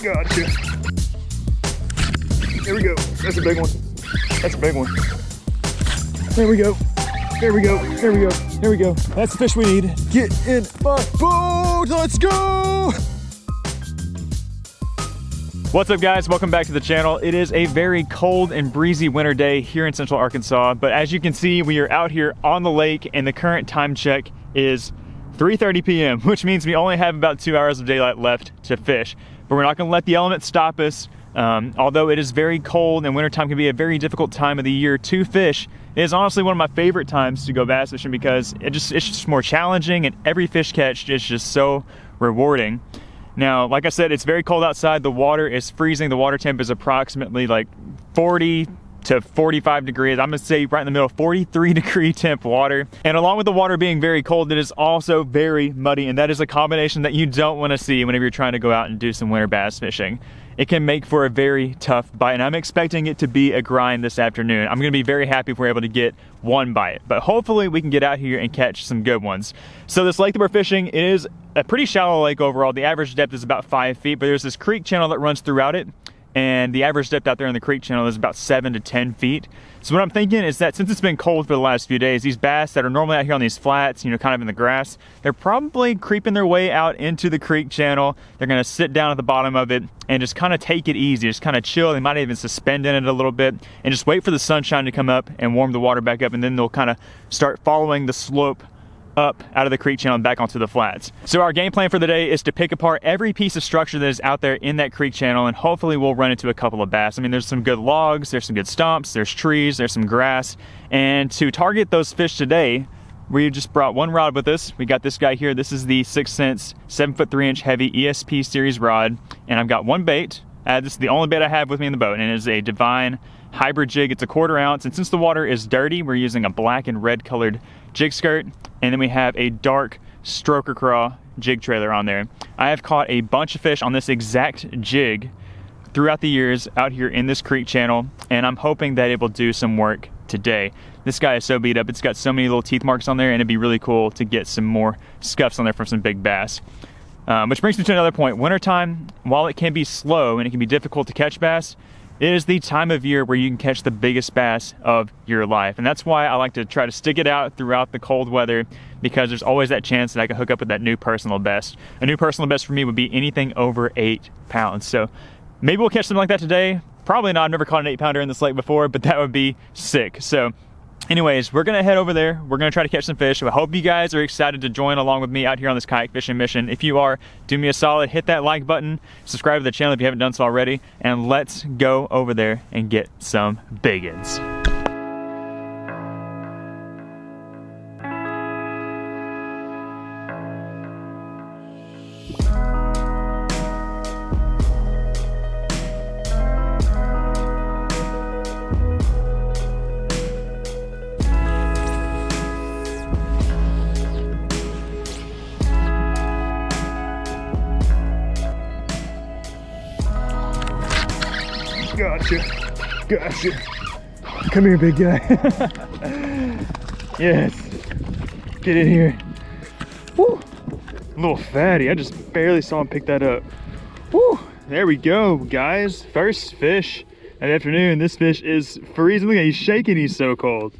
Gotcha. There we go. That's a big one. That's a big one. There we go. There we go. There we go. There we go. That's the fish we need. Get in my boat. Let's go. What's up, guys? Welcome back to the channel. It is a very cold and breezy winter day here in Central Arkansas, but as you can see, we are out here on the lake and the current time check is 3:30 p.m., which means we only have about 2 hours of daylight left to fish. But we're not gonna let the elements stop us. Although it is very cold and wintertime can be a very difficult time of the year to fish, it is honestly one of my favorite times to go bass fishing because it's just more challenging and every fish catch is just so rewarding. Now, like I said, it's very cold outside. The water is freezing. The water temp is approximately like 40 to 45 degrees. I'm gonna say right in the middle, 43 degree temp water. And along with the water being very cold, it is also very muddy, and that is a combination that you don't wanna see whenever you're trying to go out and do some winter bass fishing. It can make for a very tough bite, and I'm expecting it to be a grind this afternoon. I'm gonna be very happy if we're able to get one bite, but hopefully we can get out here and catch some good ones. So this lake that we're fishing is a pretty shallow lake overall. The average depth is about 5 feet, but there's this creek channel that runs throughout it, and the average depth out there in the creek channel is about 7 to 10 feet. So what I'm thinking is that since it's been cold for the last few days, these bass that are normally out here on these flats, you know, kind of in the grass, they're probably creeping their way out into the creek channel. They're gonna sit down at the bottom of it and just kind of take it easy, just kind of chill. They might even suspend in it a little bit and just wait for the sunshine to come up and warm the water back up, and then they'll kind of start following the slope up out of the creek channel and back onto the flats. So our game plan for the day is to pick apart every piece of structure that is out there in that creek channel, and hopefully we'll run into a couple of bass. I mean, there's some good logs, there's some good stumps, there's trees, there's some grass. And to target those fish today, we just brought one rod with us. We got this guy here. This is the 6 Sense 7'3" heavy ESP series rod. And I've got one bait. This is the only bait I have with me in the boat, and it is a Divine hybrid jig. It's a 1/4 ounce, and since the water is dirty, we're using a black and red colored jig skirt, and then we have a dark Stroker Craw jig trailer on there. I have caught a bunch of fish on this exact jig throughout the years out here in this creek channel, and I'm hoping that it will do some work today. This guy is so beat up. It's got so many little teeth marks on there, and it'd be really cool to get some more scuffs on there from some big bass. Which brings me to another point. Wintertime, while it can be slow and it can be difficult to catch bass, it is the time of year where you can catch the biggest bass of your life. And that's why I like to try to stick it out throughout the cold weather, because there's always that chance that I can hook up with that new personal best. A new personal best for me would be anything over 8 pounds. So maybe we'll catch something like that today. Probably not. I've never caught an 8-pounder in this lake before, but that would be sick. So anyways, we're gonna head over there. We're gonna try to catch some fish. I hope you guys are excited to join along with me out here on this kayak fishing mission. If you are, do me a solid, hit that like button, subscribe to the channel if you haven't done so already, and let's go over there and get some biggins. Gotcha. Gotcha. Come here, big guy. Yes. Get in here. Woo. Little fatty. I just barely saw him pick that up. Woo. There we go, guys. First fish of the afternoon. This fish is freezing. Look at, he's shaking. He's so cold.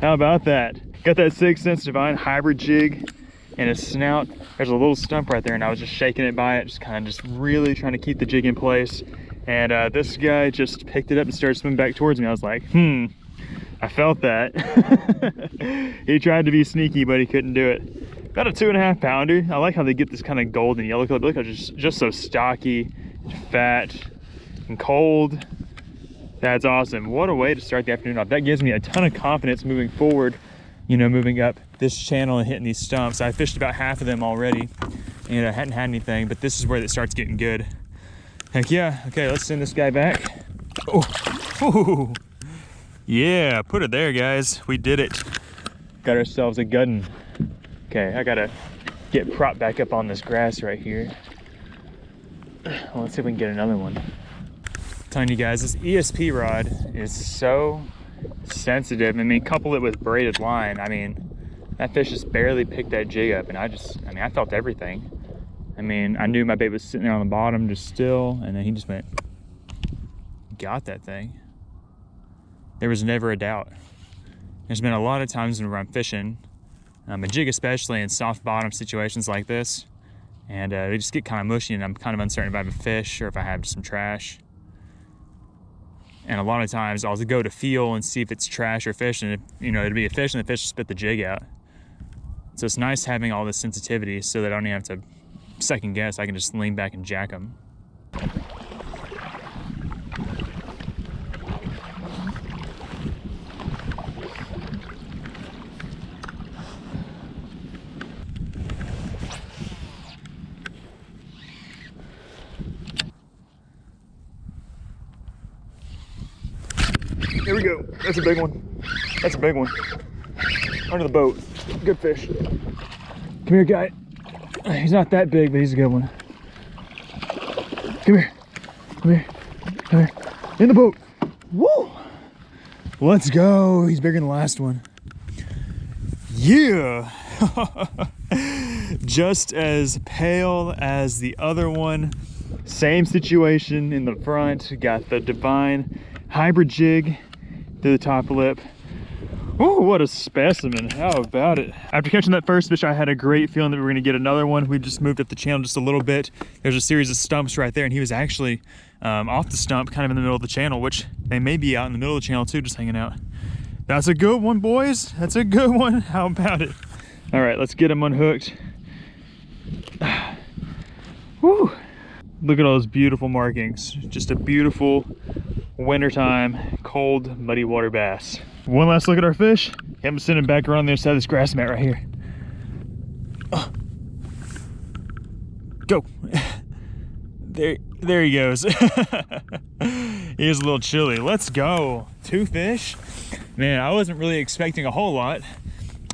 How about that? Got that 6 Sense Divine hybrid jig and a snout. There's a little stump right there, and I was just shaking it by it, just really trying to keep the jig in place. And this guy just picked it up and started swimming back towards me. I was like, I felt that. He tried to be sneaky, but he couldn't do it. About a 2.5 pounder. I like how they get this kind of golden yellow color. Look how just so stocky, fat, and cold. That's awesome. What a way to start the afternoon off. That gives me a ton of confidence moving forward, you know, moving up this channel and hitting these stumps. I fished about half of them already, and I hadn't had anything, but this is where it starts getting good. Heck yeah. Okay, let's send this guy back. Oh, ooh. Yeah, put it there, guys. We did it. Got ourselves a guddin. Okay, I gotta get propped back up on this grass right here. Well, let's see if we can get another one. I'm telling you guys, this ESP rod is so sensitive. I mean, couple it with braided line. I mean, that fish just barely picked that jig up, and I felt everything. I mean, I knew my bait was sitting there on the bottom just still, and then he just went, got that thing. There was never a doubt. There's been a lot of times when I'm fishing, a jig especially in soft bottom situations like this, and they just get kind of mushy, and I'm kind of uncertain if I have a fish or if I have some trash. And a lot of times I'll go to feel and see if it's trash or fish, and it'll be a fish and the fish will spit the jig out. So it's nice having all this sensitivity so that I don't even have to second guess. I can just lean back and jack them. Here we go. That's a big one. That's a big one. Under the boat. Good fish. Come here, guy. He's not that big, but he's a good one. Come here. Come here. Come here. In the boat. Woo! Let's go. He's bigger than the last one. Yeah! Just as pale as the other one. Same situation in the front. Got the Divine hybrid jig through the top lip. Oh, what a specimen. How about it? After catching that first fish, I had a great feeling that we were gonna get another one. We just moved up the channel just a little bit. There's a series of stumps right there, and he was actually off the stump, kind of in the middle of the channel, which they may be out in the middle of the channel too, just hanging out. That's a good one, boys. That's a good one. How about it? All right, let's get him unhooked. Woo! Look at all those beautiful markings. Just a beautiful wintertime, cold, muddy water bass. One last look at our fish. I'm sending back around the other side of this grass mat right here. Go. There he goes. He is a little chilly. Let's go. 2 fish. Man, I wasn't really expecting a whole lot.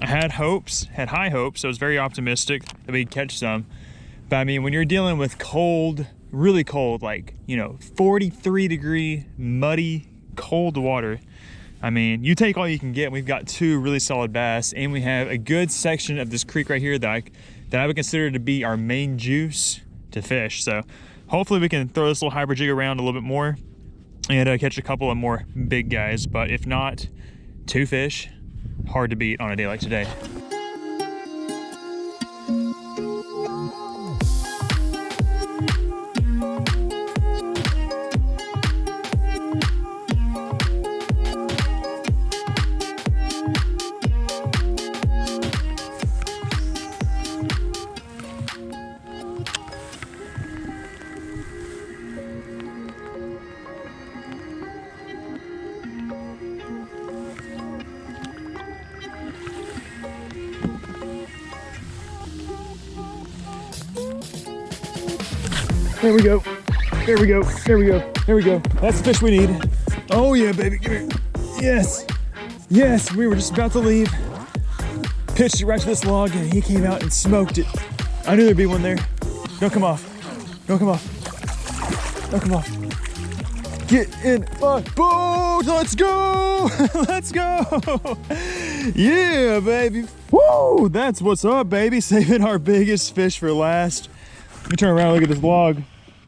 I had hopes, had high hopes. So I was very optimistic that we'd catch some. But I mean, when you're dealing with cold, really cold, like, 43 degree, muddy, cold water, I mean, you take all you can get. We've got 2 really solid bass, and we have a good section of this creek right here that I would consider to be our main juice to fish. So hopefully we can throw this little hybrid jig around a little bit more and catch a couple of more big guys. But if not, 2 fish, hard to beat on a day like today. There we go. There we go. There we go. There we go. That's the fish we need. Oh yeah, baby. Come here. Yes. Yes, we were just about to leave. Pitched it right to this log, and he came out and smoked it. I knew there'd be one there. Don't come off. Don't come off. Don't come off. Get in my boat. Let's go. Let's go. Yeah, baby. Woo, that's what's up, baby. Saving our biggest fish for last. Let me turn around and look at this log.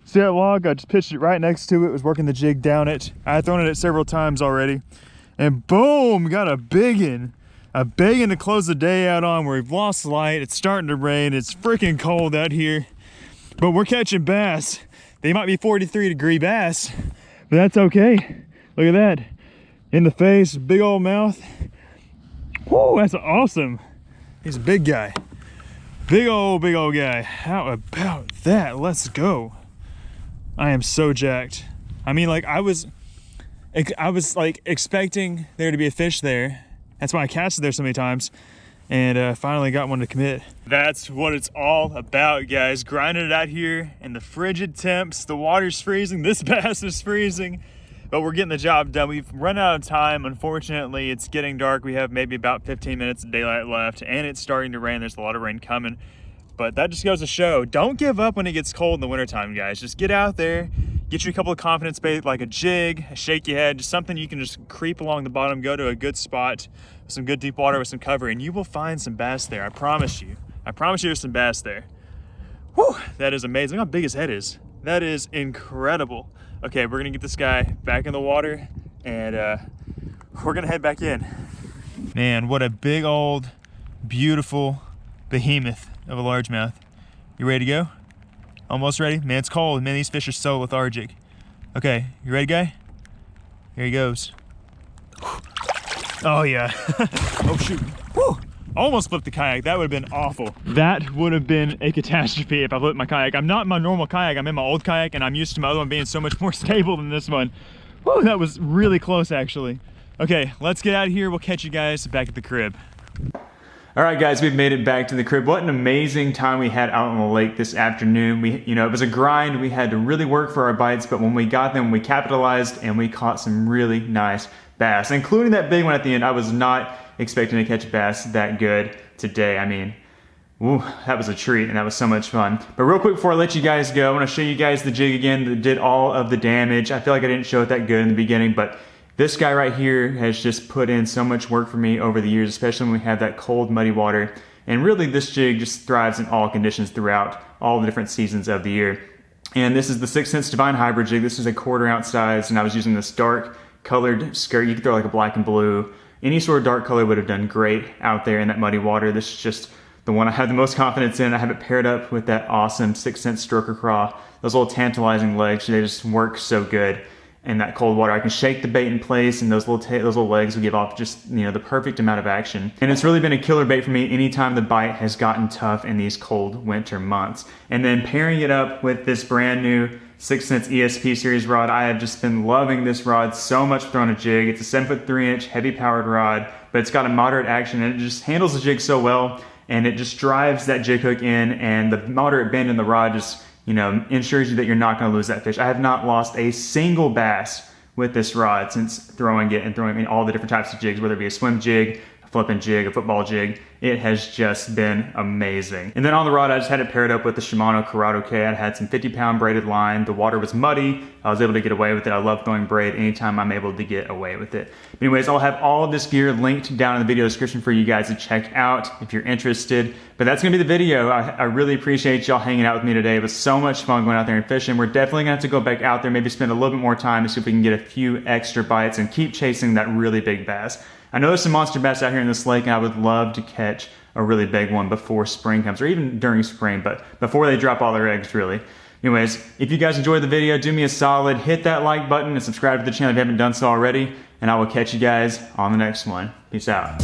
See that log? I just pitched it right next to it, was working the jig down it. I had thrown it several times already. And boom, got a biggin'. A biggin' to close the day out on. We've lost light, it's starting to rain, it's freaking cold out here. But we're catching bass. They might be 43 degree bass, but that's okay. Look at that. In the face, big old mouth. Whoa, that's awesome. He's a big guy. Big old guy. How about that? Let's go. I am so jacked. I mean, like, I was like expecting there to be a fish there. That's why I casted there so many times, and finally got one to commit. That's what it's all about, guys. Grinding it out here in the frigid temps. The water's freezing, this bass is freezing, but we're getting the job done. We've run out of time. Unfortunately, it's getting dark. We have maybe about 15 minutes of daylight left, and it's starting to rain. There's a lot of rain coming, but that just goes to show, don't give up when it gets cold in the wintertime, guys. Just get out there, get you a couple of confidence bait, like a jig, a shaky head, just something you can just creep along the bottom, go to a good spot, some good deep water with some cover, and you will find some bass there. I promise you. I promise you there's some bass there. Whew, that is amazing. Look how big his head is. That is incredible. Okay, we're gonna get this guy back in the water and we're gonna head back in. Man, what a big old, beautiful behemoth of a largemouth. You ready to go? Almost ready? Man, it's cold. Man, these fish are so lethargic. Okay, you ready, guy? Here he goes. Oh yeah. Oh shoot. Whew. Almost flipped the kayak. That would have been awful. That would have been a catastrophe if I flipped my kayak. I'm not in my normal kayak. I'm in my old kayak, and I'm used to my other one being so much more stable than this one. Whew, that was really close, actually. Okay, let's get out of here. We'll catch you guys back at the crib. All right, guys, we've made it back to the crib. What an amazing time we had out on the lake this afternoon. It was a grind. We had to really work for our bites, but when we got them, we capitalized and we caught some really nice bass, including that big one at the end. I was not expecting to catch bass that good today. I mean, ooh, that was a treat and that was so much fun. But real quick before I let you guys go, I want to show you guys the jig again that did all of the damage. I feel like I didn't show it that good in the beginning, but this guy right here has just put in so much work for me over the years, especially when we have that cold, muddy water. And really this jig just thrives in all conditions throughout all the different seasons of the year. And this is the 6th Sense Divine Hybrid jig. This is a 1/4 ounce size, and I was using this dark colored skirt. You could throw like a black and blue. Any sort of dark color would have done great out there in that muddy water. This is just the one I have the most confidence in. I have it paired up with that awesome 6th Sense Stroker Craw. Those little tantalizing legs, they just work so good in that cold water. I can shake the bait in place, and those little legs will give off just, the perfect amount of action. And it's really been a killer bait for me anytime the bite has gotten tough in these cold winter months. And then pairing it up with this brand new 6th Sense ESP series rod, I have just been loving this rod so much throwing a jig. It's a 7'3" heavy powered rod, but it's got a moderate action and it just handles the jig so well, and it just drives that jig hook in, and the moderate bend in the rod just ensures you that you're not going to lose that fish. I have not lost a single bass with this rod since throwing it and throwing in all the different types of jigs, whether it be a swim jig, a flipping jig, a football jig. It has just been amazing. And then on the rod, I just had it paired up with the Shimano Curado K. I had some 50-pound braided line. The water was muddy. I was able to get away with it. I love throwing braid anytime I'm able to get away with it. But anyways, I'll have all of this gear linked down in the video description for you guys to check out if you're interested. But that's gonna be the video. I really appreciate y'all hanging out with me today. It was so much fun going out there and fishing. We're definitely gonna have to go back out there, maybe spend a little bit more time to see if we can get a few extra bites and keep chasing that really big bass. I know there's some monster bass out here in this lake, and I would love to catch a really big one before spring comes, or even during spring, but before they drop all their eggs, really. Anyways, if you guys enjoyed the video, do me a solid, hit that like button and subscribe to the channel if you haven't done so already, and I will catch you guys on the next one. Peace out.